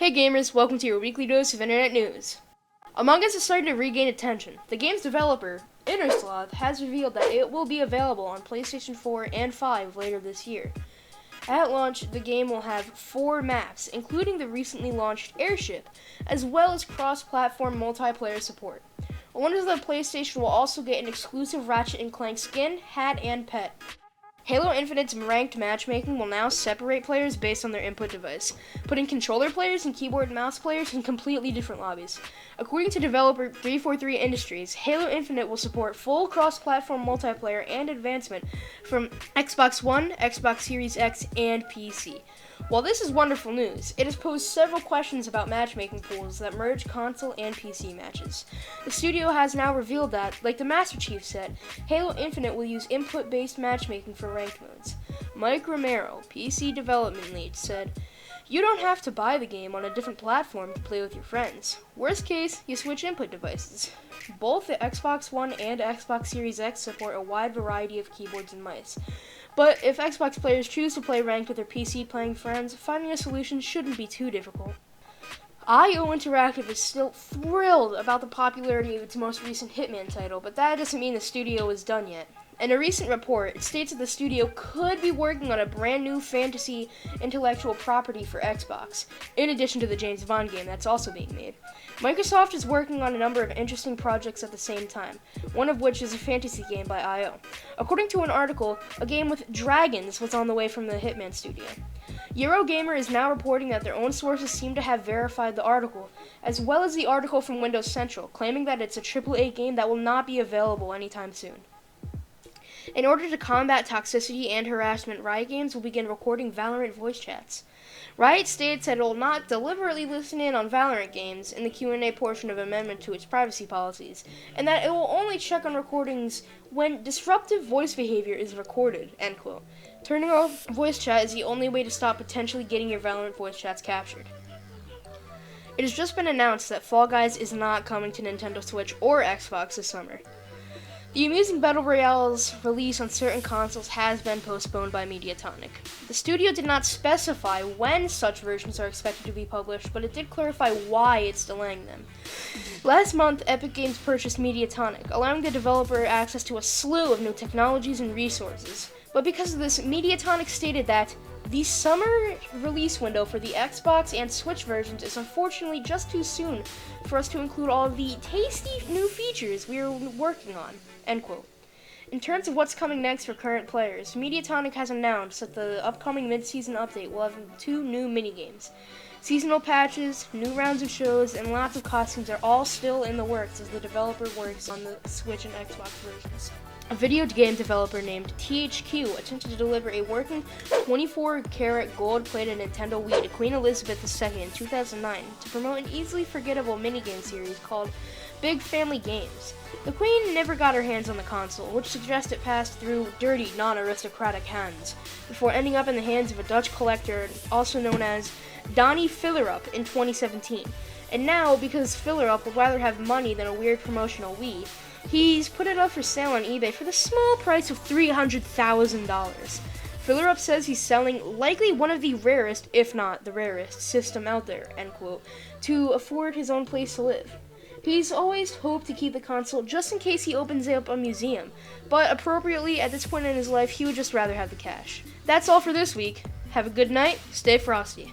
Hey gamers, welcome to your weekly dose of internet news. Among Us is starting to regain attention. The game's developer, Innersloth, has revealed that it will be available on PlayStation 4 and 5 later this year. At launch, the game will have 4 maps, including the recently launched Airship, as well as cross-platform multiplayer support. Owners of the PlayStation will also get an exclusive Ratchet & Clank skin, hat, and pet. Halo Infinite's ranked matchmaking will now separate players based on their input device, putting controller players and keyboard and mouse players in completely different lobbies. According to developer 343 Industries, Halo Infinite will support full cross-platform multiplayer and advancement from Xbox One, Xbox Series X, and PC. While this is wonderful news, it has posed several questions about matchmaking pools that merge console and PC matches. The studio has now revealed that, like the Master Chief said, Halo Infinite will use input-based matchmaking for ranked modes. Mike Romero, PC development lead, said, "You don't have to buy the game on a different platform to play with your friends. Worst case, you switch input devices. Both the Xbox One and Xbox Series X support a wide variety of keyboards and mice. But if Xbox players choose to play ranked with their PC-playing friends, finding a solution shouldn't be too difficult." IO Interactive is still thrilled about the popularity of its most recent Hitman title, but that doesn't mean the studio is done yet. In a recent report, it states that the studio could be working on a brand new fantasy intellectual property for Xbox, in addition to the James Bond game that's also being made. Microsoft is working on a number of interesting projects at the same time, one of which is a fantasy game by IO. According to an article, a game with dragons was on the way from the Hitman studio. Eurogamer is now reporting that their own sources seem to have verified the article, as well as the article from Windows Central, claiming that it's a AAA game that will not be available anytime soon. In order to combat toxicity and harassment, Riot Games will begin recording Valorant voice chats. Riot states that it will not deliberately listen in on Valorant games in the Q&A portion of amendment to its privacy policies, and that it will only check on recordings when disruptive voice behavior is recorded, end quote. Turning off voice chat is the only way to stop potentially getting your Valorant voice chats captured. It has just been announced that Fall Guys is not coming to Nintendo Switch or Xbox this summer. The amusing Battle Royale's release on certain consoles has been postponed by Mediatonic. The studio did not specify when such versions are expected to be published, but it did clarify why it's delaying them. Last month, Epic Games purchased Mediatonic, allowing the developer access to a slew of new technologies and resources. But because of this, Mediatonic stated that the summer release window for the Xbox and Switch versions is unfortunately just too soon for us to include all of the tasty new features we are working on, end quote. In terms of what's coming next for current players, Mediatonic has announced that the upcoming mid-season update will have 2 new minigames. Seasonal patches, new rounds of shows, and lots of costumes are all still in the works as the developer works on the Switch and Xbox versions. A video game developer named THQ attempted to deliver a working 24-karat gold-plated Nintendo Wii to Queen Elizabeth II in 2009 to promote an easily forgettable minigame series called Big Family Games. The Queen never got her hands on the console, which suggests it passed through dirty, non-aristocratic hands, before ending up in the hands of a Dutch collector, also known as Donnie Fillerup, in 2017. And now, because Fillerup would rather have money than a weird promotional Wii, he's put it up for sale on eBay for the small price of $300,000. Fillerup says he's selling likely one of the rarest, if not the rarest, system out there, end quote, to afford his own place to live. He's always hoped to keep the console just in case he opens up a museum, but appropriately, at this point in his life, he would just rather have the cash. That's all for this week. Have a good night, stay frosty.